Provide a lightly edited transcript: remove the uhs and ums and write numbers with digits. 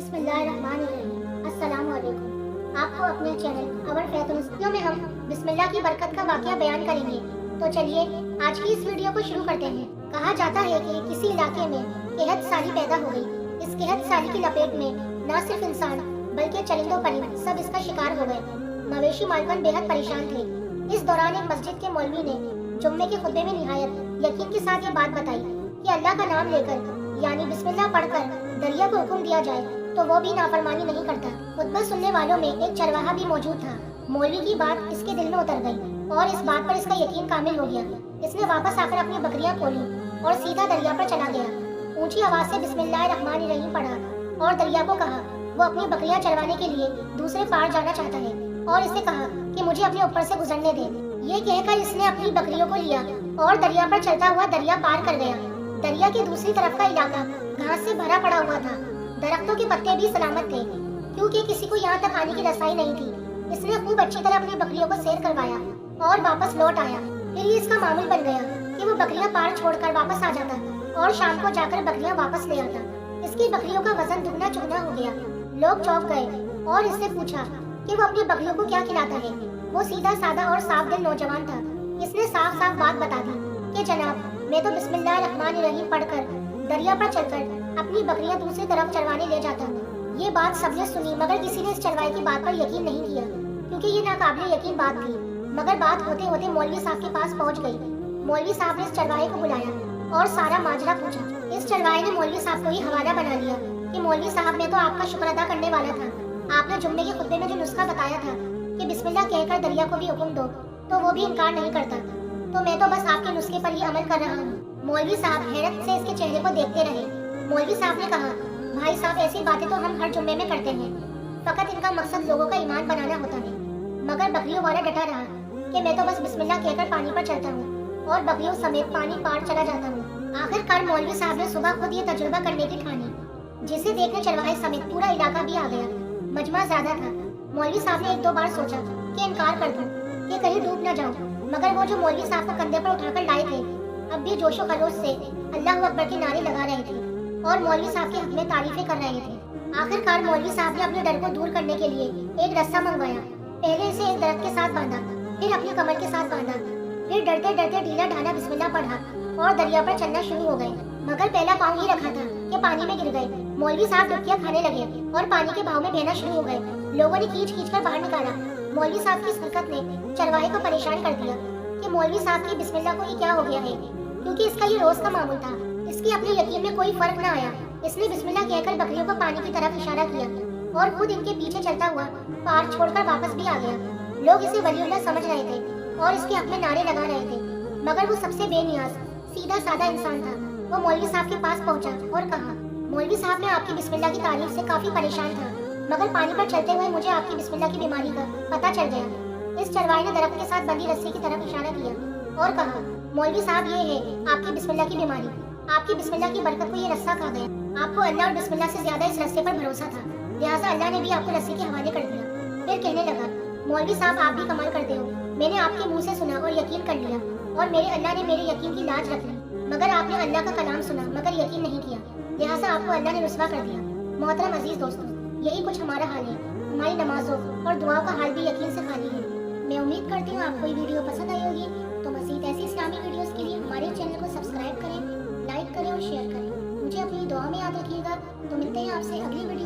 बिस्मिल्लाहिर्रहमानिर्रहीम। अस्सलाम वालेकुम। आपको अपने चैनल अवर फैतुनिस्तियों में हम बिस्मिल्लाह की बरकत का वाकया बयान करेंगे। तो चलिए आज की इस वीडियो को शुरू करते हैं। कहा जाता है कि किसी इलाके में कहत साली पैदा हो गई। इस कहत साली की लपेट में न सिर्फ इंसान बल्कि चरिंदों परिंद सब इसका शिकार हो गए। मवेशी मालकन बेहद परेशान थे। इस दौरान एक मस्जिद के मौलवी ने जुम्मे के खुतबे में निहायत यकीन के साथ ये बात बताई कि अल्लाह का नाम लेकर यानी बिस्मिल्लाह पढ़कर दरिया को हुक्म दिया जाए तो वो भी नाफरमानी नहीं करता। खुतबा सुनने वालों में एक चरवाहा भी मौजूद था। मौलवी की बात इसके दिल में उतर गई और इस बात पर इसका यकीन कामिल हो गया। इसने वापस आकर अपनी बकरियां खोली और सीधा दरिया पर चला गया। ऊंची आवाज से बिस्मिल्लाहिर्रहमानिर्रहीम पढ़ा और दरिया को कहा वो अपनी बकरियां चरवाने के लिए दूसरे पार जाना चाहता है और इसे कहा कि मुझे अपने ऊपर से गुजरने दे। ये कहकर इसने अपनी बकरियों को लिया और दरिया पर चलता हुआ दरिया पार कर गया। दरिया के दूसरी तरफ का इलाका घास से भरा पड़ा हुआ था। दरख्तों के पत्ते भी सलामत थे क्योंकि किसी को यहाँ तक आने की रसाई नहीं थी। इसने खूब अच्छी तरह अपनी बकरियों को सैर करवाया और वापस लौट आया। फिर ये इसका मामूल बन गया कि वो बकरियां पार छोड़कर वापस आ जाता और शाम को जाकर बकरियां वापस ले आता। इसकी बकरियों का वजन दुगना चुगना हो गया। लोग चौंक गए और इससे पूछा कि वो अपनी बकरियों को क्या खिलाता है। वो सीधा साधा और साफ दिल नौजवान था। इसने साफ साफ बात बता दी कि जनाब मैं तो बिस्मिल्लाहिर्रहमानिर्रहीम पढ़कर दरिया पर चलकर अपनी बकरियां दूसरी तरफ चरवाने ले जाता हूँ। ये बात सबने सुनी मगर किसी ने इस चरवाए की बात पर यकीन नहीं किया क्योंकि ये नाकाबिले यकीन बात थी। मगर बात होते होते मौलवी साहब के पास पहुँच गई। मौलवी साहब ने इस चरवाहे को बुलाया और सारा माजरा पूछा। इस चरवाहे ने मौलवी साहब को ही हवाला बना लिया कि मौलवी साहब मैं तो आपका शुक्र अदा करने वाला था। आपने जुम्मे के खुतबे में जो नुस्खा बताया था कि बिस्मिल्लाह कहकर दरिया को भी हुक्म दो तो वो भी इनकार नहीं करता, तो मैं तो बस आपके नुस्खे पर ही अमल कर रहा हूँ। मौलवी साहब हैरत से इसके चेहरे को देखते रहे। मौलवी साहब ने कहा भाई साहब ऐसी बातें तो हम हर जुम्मे में करते हैं, फकत इनका मकसद लोगों का ईमान बनाना होता है। मगर बकरियों वाला डटा रहा कि मैं तो बस बिस्मिल्लाह कहकर पानी पर चलता हूँ और बकरियों समेत पानी पार चला जाता हूँ। आखिरकार मौलवी साहब ने सुबह खुद ये तजुर्बा करने की ठानी जिसे देखने चरवाहे समेत पूरा इलाका भी आ गया। मजमा ज्यादा था। मौलवी साहब ने एक दो बार सोचा कि इनकार कर दूं कि कहीं डूब न जाऊं, मगर वो जो मौलवी साहब को कंधे पर उठाकर लाए थे अब भी जोशो खरोश से अल्लाह अकबर के नारे लगा रहे थे और मौलवी साहब के हक में तारीफें कर रहे थे। आखिरकार मौलवी साहब ने अपने डर को दूर करने के लिए एक रस्सा मंगवाया। पहले इसे एक दरख्त के साथ बांधा, फिर अपनी कमर के साथ बांधा, फिर डरते डरते ढीला ढाला बिस्मिल्लाह पढ़ा और दरिया पर चलना शुरू हो गए। मगर पहला पाँव ही रखा था कि पानी में गिर गए। मौलवी साहब डुबकियां खाने लगे और पानी के भाव में बहना शुरू हो गए। लोगों ने खींच खींच कर बाहर निकाला। मौलवी साहब की इस हरकत ने चरवाहे को परेशान कर दिया कि मौलवी साहब की बिस्मिल्लाह को ये क्या हो गया है, क्योंकि इसका ये रोज का मामूल था। इसके अपने यकीन में कोई फर्क न आया। इसने बिस्मिल्लाह कहकर बकरियों को पानी की तरफ इशारा किया और खुद इनके पीछे चलता हुआ पार छोड़कर वापस भी आ गया। लोग इसे वलीउल्लाह समझ रहे थे और इसके हक में नारे लगा रहे थे, मगर वो सबसे बेनियाज सीधा साधा इंसान था। वो मौलवी साहब के पास पहुंचा और कहा मौलवी साहब मैं आपकी बिस्मिल्लाह की तारीफ से काफी परेशान था, मगर पानी पर चलते हुए मुझे आपकी बिस्मिल्लाह की बीमारी का पता चल गया। इस चरवाहे ने दरख्त के साथ बंधी रस्सी की तरफ इशारा किया और कहा मौलवी साहब ये है आपकी बिस्मिल्लाह की बीमारी। आपकी बिस्मिल्लाह की बरकत को ये रस्सा खा गया। आपको अल्लाह और बिस्मिल्लाह से ज्यादा इस रस्से पर भरोसा था, लिहाजा अल्लाह ने भी आपको रस्सी के हवाले कर दिया। फिर कहने लगा मौलवी साहब आप भी कमाल करते हो। मैंने आपके मुंह से सुना और यकीन कर लिया और मेरे अल्लाह ने मेरे यकीन की लाज रख ली, मगर आपने अल्लाह का कलाम सुना मगर यकीन नहीं किया, लिहाजा आपको अल्लाह ने रुस्वा कर दिया। मोहतरम अजीज दोस्तों, यही कुछ हमारा हाल है। हमारी नमाजों और दुआओं का हाल भी यकीन से खाली है। मैं उम्मीद करती हूँ आपको ये वीडियो पसंद आई होगी। तो मज़ीद ऐसी इस्लामी वीडियोस के लिए हमारे चैनल को सब्सक्राइब करें, लाइक करें और शेयर करें। मुझे अपनी दुआ में याद रखिएगा। तो मिलते हैं आपसे अगली वीडियो